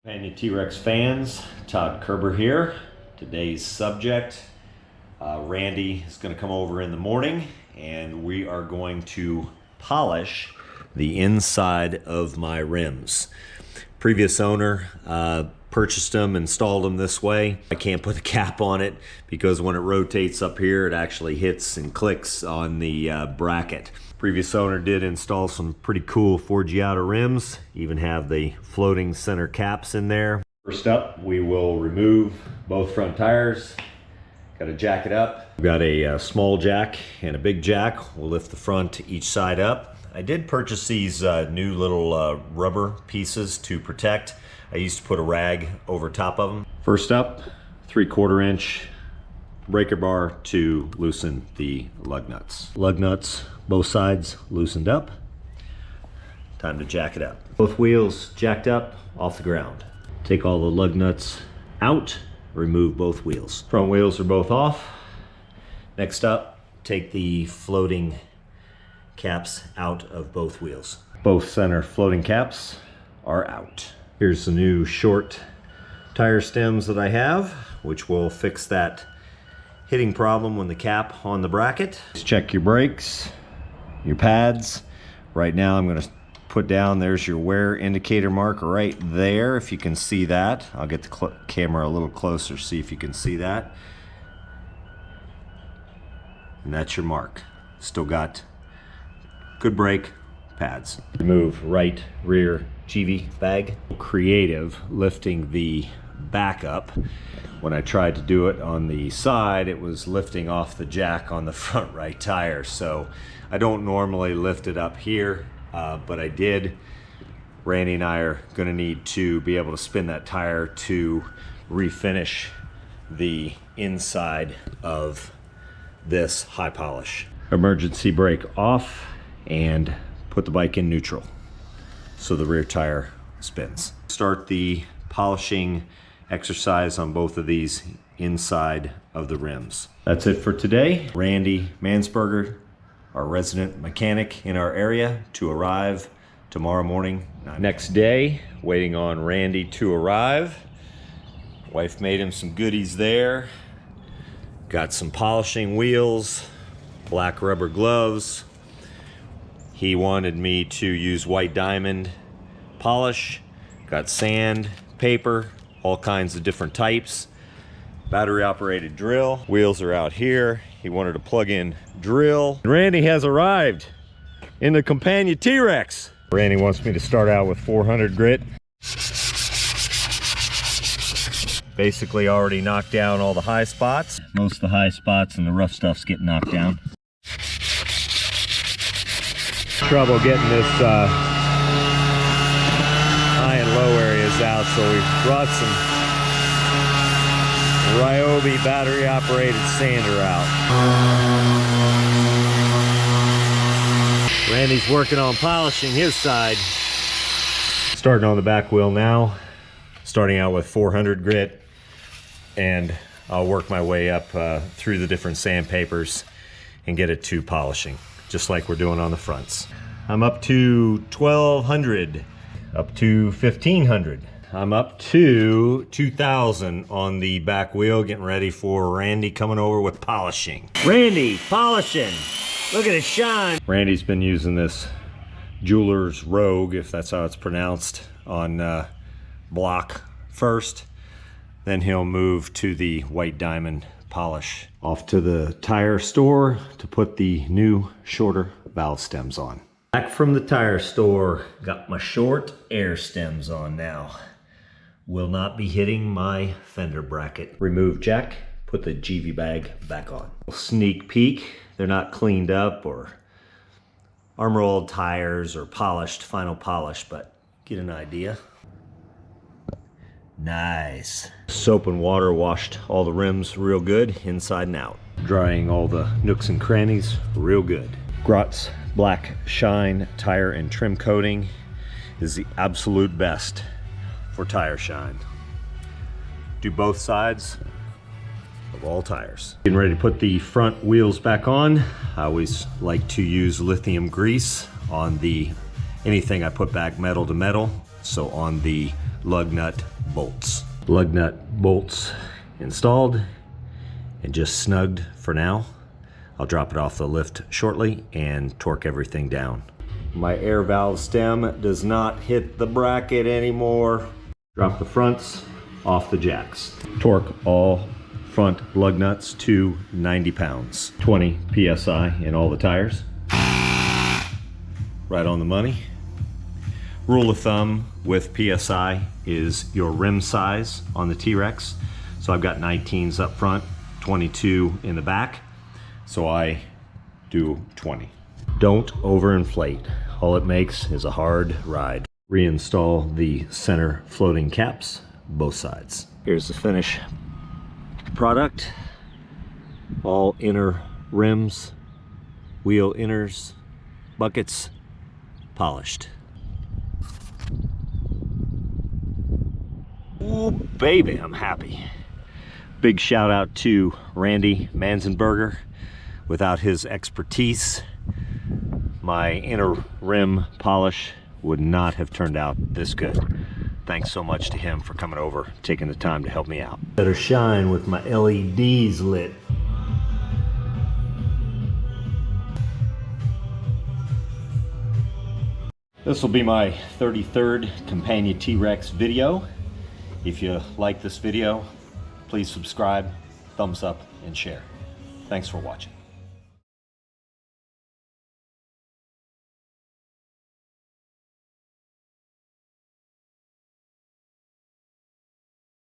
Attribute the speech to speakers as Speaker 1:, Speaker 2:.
Speaker 1: Campagna T-Rex fans, Todd Kerber here. Today's subject, Randy is going to come over in the morning and we are going to polish the inside of my rims. Previous owner purchased them, installed them this way. I can't put the cap on it because when it rotates up here it actually hits and clicks on the bracket. Previous owner did install some pretty cool 4G outer rims, even have the floating center caps in there. First up, we will remove both front tires. Got to jack it up. We've got a small jack and a big jack. We'll lift the front each side up. I did purchase these new little rubber pieces to protect. I used to put a rag over top of them. First up, 3/4 inch breaker bar to loosen the lug nuts. Lug nuts, both sides loosened up. Time to jack it up. Both wheels jacked up off the ground. Take all the lug nuts out, remove both wheels. Front wheels are both off. Next up, take the floating caps out of both wheels. Both center floating caps are out. Here's the new short tire stems that I have, which will fix that hitting problem when the cap on the bracket. Just check your brakes, your pads. Right now I'm going to put down, there's your wear indicator marker right there, if you can see that. I'll get the camera a little closer, see if you can see that. And that's your mark. Still got good brake pads. Remove right rear GV bag. Creative lifting the back up. When I tried to do it on the side, it was lifting off the jack on the front right tire. So I don't normally lift it up here, but I did. Randy and I are gonna need to be able to spin that tire to refinish the inside of this high polish. Emergency brake off and put the bike in neutral so the rear tire spins. Start the polishing exercise on both of these inside of the rims. That's it for today. Randy Mansberger, our resident mechanic in our area, to arrive tomorrow morning. Next day, waiting on Randy to arrive. Wife made him some goodies there. Got some polishing wheels, black rubber gloves. He wanted me to use white diamond polish. Got sand, paper, all kinds of different types. Battery operated drill. Wheels are out here. He wanted a plug-in drill. Randy has arrived in the Campagna T-Rex. Randy wants me to start out with 400 grit. Basically already knocked down all the high spots. Most of the high spots and the rough stuff's getting knocked down. Trouble getting this high and low areas out, so we brought some Ryobi battery operated sander out. Randy's working on polishing his side. Starting on the back wheel now, starting out with 400 grit, and I'll work my way up through the different sandpapers and get it to polishing, just like we're doing on the fronts. I'm up to 1200, up to 1500. I'm up to 2000 on the back wheel, getting ready for Randy coming over with polishing. Randy, polishing. Look at it shine. Randy's been using this Jeweler's Rogue, if that's how it's pronounced, on block first. Then he'll move to the white diamond polish. Off to the tire store to put the new shorter valve stems on. Back from the tire store, got my short air stems on now. Will not be hitting my fender bracket. Remove jack, put the GV bag back on. Sneak peek, they're not cleaned up or armor oiled tires or polished, final polish, but get an idea. Nice. Soap and water washed all the rims real good, inside and out. Drying all the nooks and crannies real good. Grotz Black Shine tire and trim coating is the absolute best for tire shine. Do both sides of all tires. Getting ready to put the front wheels back on. I always like to use lithium grease on anything I put back metal to metal. So on the lug nut bolts. Lug nut bolts installed and just snugged for now. I'll drop it off the lift shortly and torque everything down. My air valve stem does not hit the bracket anymore. Drop the fronts off the jacks. Torque all front lug nuts to 90 pounds. 20 PSI in all the tires. Right on the money. Rule of thumb with PSI is your rim size on the T-Rex. So I've got 19s up front, 22 in the back. So I do 20. Don't overinflate. All it makes is a hard ride. Reinstall the center floating caps, both sides. Here's the finished product. All inner rims, wheel inners, buckets, polished. Ooh, baby, I'm happy. Big shout out to Randy Manzenberger. Without his expertise, my inner rim polish would not have turned out this good. Thanks so much to him for coming over, taking the time to help me out. Better shine with my LEDs lit. This will be my 33rd Campagna T-Rex video. If you like this video, please subscribe, thumbs up, and share. Thanks for watching.